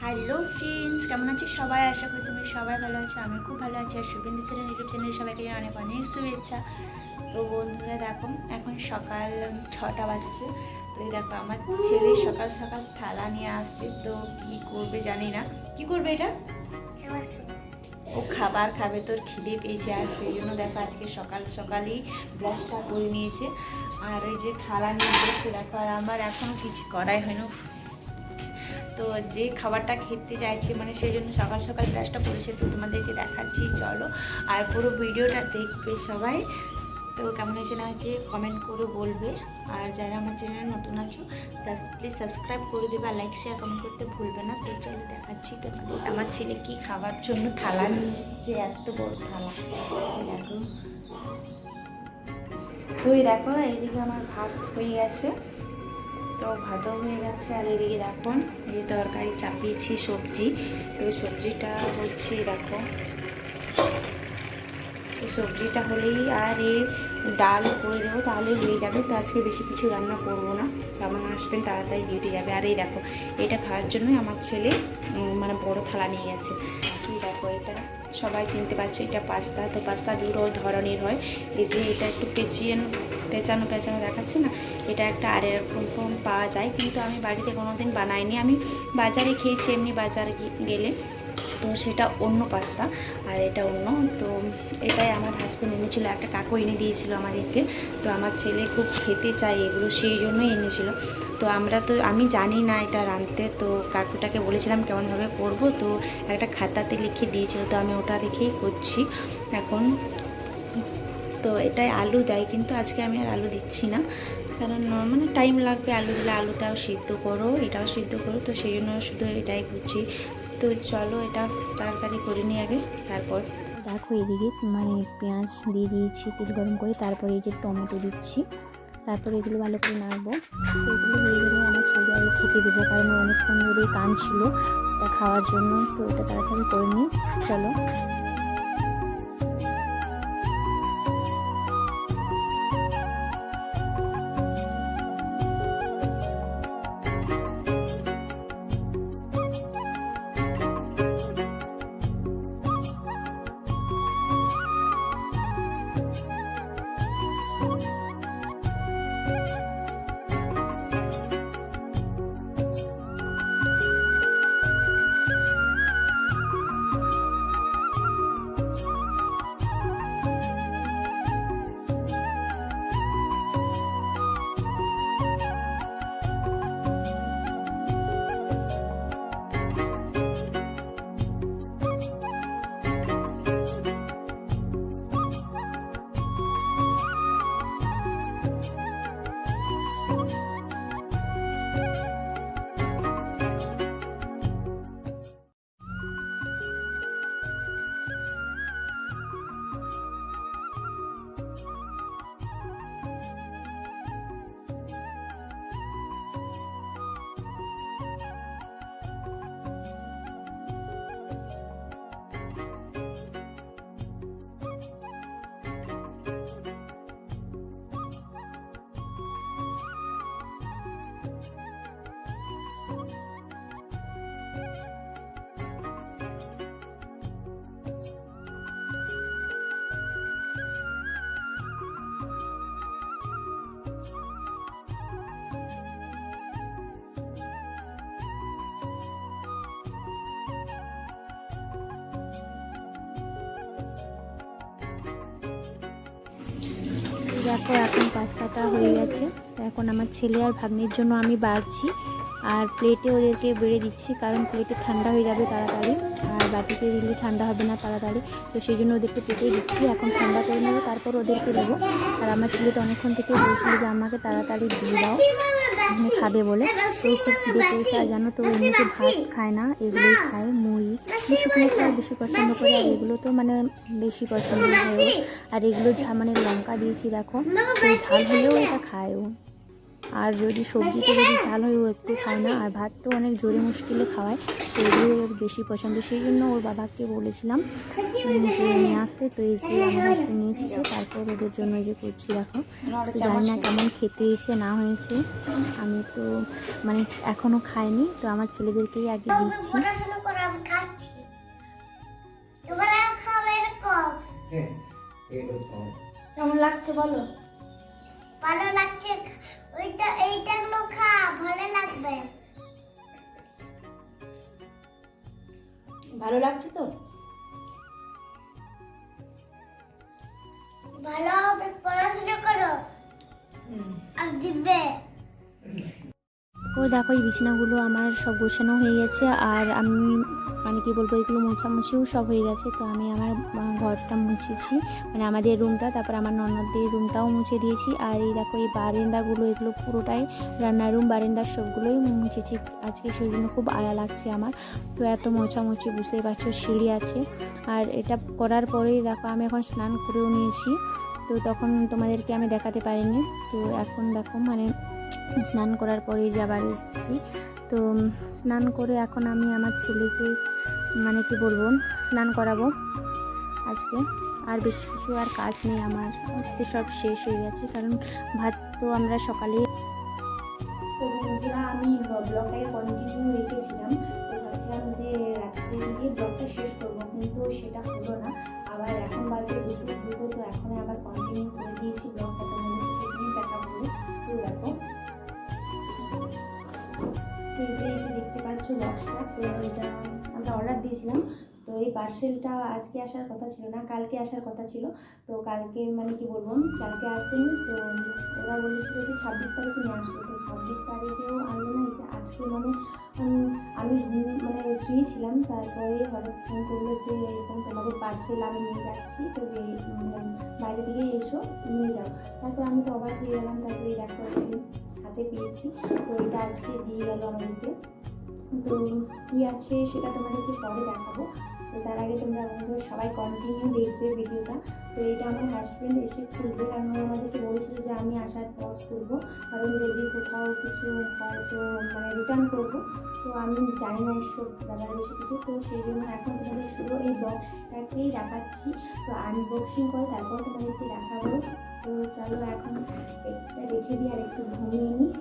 Hello friends, কেমন আছো সবাই? আশা করি তুমি সবাই ভালো আছো। আমি খুব ভালো আছি। আর শুভেন্দু চ্যানেল ইউটিউব চ্যানেলে সবাইকে অনেক অনেক শুভেচ্ছা। তো বন্ধুরা দেখো, এখন সকাল 6টা বাজছে। তো এই দেখো আমার ছেলে সকাল সকাল থালা নিয়ে আসছে। তো কি করবে জানি না। কি করবে এটা? ও খাবার খাবে, তোর খিদে পেয়েছে। আর সেই জন্য দেখো আজকে সকাল সকালই ব্রাশটা করে নিয়েছে। আর ওই যে থালা নিয়ে বসে দেখো, আর আমার এখনও কিছু করাই হয়নি। তো যে খাবারটা খেতে চাইছে মানে সেই জন্য সকাল সকাল ব্রাশটা করেছে। তো তোমাদেরকে দেখাচ্ছি, চলো। আর পুরো ভিডিওটা দেখবে সবাই। তো কেমন হয়েছে না হয়েছে কমেন্ট করে বলবে। আর যারা আমার চ্যানেল নতুন আছো প্লিজ সাবস্ক্রাইব করে দেবে, আর লাইক শেয়ার কমেন্ট করতে ভুলবে না। তো চলো দেখাচ্ছি তোমাদের আমার ছেলে কি খাওয়ার জন্য থালা নিয়ে এসেছে। এত বড় থালা দেখো। তো এই দেখো, এইদিকে আমার ভাত হয়ে গেছে। তো ভাতও হয়ে গেছে। আর এদিকে দেখুন এই তরকারি চাপিয়েছি সবজি। তো সবজিটা হচ্ছে দেখো, এই সবজিটা হলেই আর ডাল করে দেবো, তাহলে হয়ে যাবে। তো আজকে বেশি কিছু রান্না করব না, আমার হাজবেন্ড তাড়াতাড়ি ডিউটি যাবে। আর এই দেখো, এটা খাওয়ার জন্যই আমার ছেলে মানে বড় থালা নিয়ে গেছে। এই দেখো, এটা সবাই চিনতে পারছে, এটা পাস্তা। তো পাস্তা দু ধরনের হয়। এই যে এটা একটু পেঁচানো দেখাচ্ছে না, এটা একটা আর এরকম পাওয়া যায়, কিন্তু আমি বাড়িতে কোনো দিন বানাইনি। আমি বাজারে খেয়েছি, এমনি বাজারে গেলে। তো সেটা অন্য পাস্তা, আর এটা অন্য। তো এটাই আমার হাজব্যান্ড এনেছিল, একটা কাকু এনে দিয়েছিল আমাদেরকে। তো আমার ছেলে খুব খেতে চায় এগুলো, সেই জন্যই এনেছিল। তো আমি জানি না এটা রাঁধতে। তো কাকুটাকে বলেছিলাম কেমনভাবে করব, তো একটা খাতাতে লিখে দিয়েছিল। তো আমি ওটা দেখেই করছি এখন। তো এটাই আলু দেয়, কিন্তু আজকে আমি আর আলু দিচ্ছি না, কারণ মানে টাইম লাগবে। আলু দিলে আলুটাও সিদ্ধ করো, এটাও সিদ্ধ করো। তো সেই জন্য শুধু এটাই করছি। তো চলো এটা তাড়াতাড়ি করে নিই আগে, তারপর দেখো এদিকে মানে পেঁয়াজ দিয়ে দিয়েছি তেল গরম করে, তারপরে এই যে টমেটো দিচ্ছি, তারপরে এগুলো ভালো করে নাড়বো। তো এগুলো হয়ে গেলে আমার ছেলে আগে খেতে দেবো, কারণ অনেকক্ষণ ধরেই কাঁদছিল এটা খাওয়ার জন্য। তো এটা তাড়াতাড়ি করে নিই, চলো। দেখো এখন পাস্তাটা হয়ে গেছে। তো এখন আমার ছেলে আর ভাগ্নির জন্য আমি বাড়ছি, আর প্লেটে ওদেরকে বেড়ে দিচ্ছি, কারণ প্লেটে ঠান্ডা হয়ে যাবে তাড়াতাড়ি, আর বাটিতে দিলে ঠান্ডা হবে না তাড়াতাড়ি। তো সেই জন্য ওদেরকে প্লেটেই দিচ্ছি, এখন ঠান্ডা করে নেবো, তারপর ওদেরকে দেবো। আর আমার ছেলে তো অনেকক্ষণ থেকে বলছিল যে আমাকে তাড়াতাড়ি দিয়ে দাও, খাবে বলে। তো খুব খিদে পেয়েছে। আর জানো তো এমনিতে ভাত খায় না, এগুলোই খায়, মুড়ি শুকনো খাওয়া বেশি পছন্দ করে। আর এগুলো তো মানে বেশি পছন্দ হয়। আর এগুলো মানে লঙ্কা দিয়েছি দেখো, তো ঝাল হলেও এটা খায় ও। আর যদি সবজিতে যদি ঝাল হয় ও একটু খায় না, আর ভাত তো অনেক জোরে মুশকিলে খাওয়ায়, তো এগুলো ওর বেশি পছন্দ। সেই জন্য ওর বাবাকে বলেছিলাম যে নিয়ে আসতে, তো এই যে আমার হাসতে নিয়ে এসছে। তারপর ওদের জন্য এই যে করছি দেখো। তো জানি না কেমন খেতে হয়েছে না হয়েছে, আমি তো মানে এখনও খাইনি, তো আমার ছেলেদেরকেই আগে দিচ্ছি। কেমন লাগছে বলো? ভালো লাগছে, এইটাগুলো খা, ভালো লাগবে। ভালো লাগছে তো? ভালো হবে, পড়াশোনা করো আর দিবে। ও দেখো এই বিছানাগুলো আমার সব গোছানো হয়ে গেছে, আর আমি মানে কি বলবো, এগুলো মোছামুছিও সব হয়ে গেছে। তো আমি আমার ঘরটা মুছেছি, মানে আমাদের রুমটা, তারপর আমার ননদদের রুমটাও মুছে দিয়েছি। আর এই দেখো এই বারান্দাগুলো, এগুলো পুরোটাই রান্নার রুম বারান্দার সবগুলোই মুছেছি আজকে, সেই জন্য খুব আড়া লাগছে আমার। তো এত মোছামুছি বুঝতেই পারছো, সিঁড়ি আছে। আর এটা করার পরেই দেখো আমি এখন স্নান করেও নিয়েছি, তো তখন তোমাদেরকে আমি দেখাতে পারিনি। তো এখন দেখো মানে স্নান করার পরেই যে আবার এসেছি। তো স্নান করে এখন আমি আমার ছেলেকে মানে কি বলবো স্নান করাবো আজকে। আর বেশি কিছু আর কাজ নেই আমার, আজকে সব শেষ হয়ে গেছে, কারণ ভাত তো আমরা সকালে। তো বন্ধুরা আমি ব্লগটাকে কন্টিনিউ রেখেছিলাম, তো ভাবছিলাম যে রাত্রে গিয়ে ব্লগটা শেষ করবো, কিন্তু সেটা হলো না। আবার এখন বাজে দুটো, তো এখন আবার কন্টিনিউ করে দিয়েছি ব্লগটা, তোমাদের দেখাবো। তো দেখো এই যে দেখতে পাচ্ছ বক্সটা, তো এটা আমরা অর্ডার দিয়েছিলাম। তো এই পার্সেলটা আজকে আসার কথা ছিল না, কালকে আসার কথা ছিল। তো কালকে মানে কি বলবো, কালকে আসেনি। তো ওরা বলেছিল যে 26 তারিখে নিয়ে আসবে, তো 26 তারিখেও আনলো না। যে আজকে মানে আমি মানে শুয়েছিলাম, তারপরে হঠাৎ ফোন করলো যে এরকম তোমাদের পার্সেল আমি নিয়ে যাচ্ছি, তো বাইরে থেকে এসো নিয়ে যাও। তারপর আমি তো অবাক হয়ে গেলাম। তারপরে দেখা হচ্ছে হাতে পেয়েছি, তো এটা আজকে দিয়ে গেল আমাদেরকে। তো কী আছে সেটা তোমাদেরকে পরে দেখাবো। তো তার আগে তোমরা বন্ধুরা সবাই কন্টিনিউ দেখবে ভিডিওটা। তো এটা আমার হাজব্যান্ড এসে খুলবে, কারণ আমাদেরকে বলেছিল যে আমি আসার পর খুলবো, কারণ যদি কোথাও কিছু হয় তো মানে রিটার্ন করবো। তো আমি জানি না এসব ব্যাপারে বেশি কিছু, তো সেই জন্য এখন তোমাদের শুধু এই বক্সটাকেই দেখাচ্ছি। তো আনবক্সিং করে তারপর তোমাদেরকে দেখাবো। তো চলো এখন এটা রেখে দিই আর একটু ঘুমিয়ে নিই।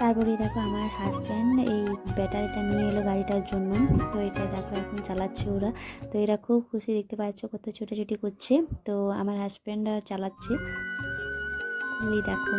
তারপরে দেখো আমার হাজব্যান্ড এই ব্যাটারিটা নিয়ে এলো গাড়িটার জন্য। তো এটা দেখো এখন চালাচ্ছে ওরা। তো এরা খুব খুশি, দেখতে পাচ্ছ কত ছোটাছুটি করছে। তো আমার হাজব্যান্ড চালাচ্ছে, এই দেখো।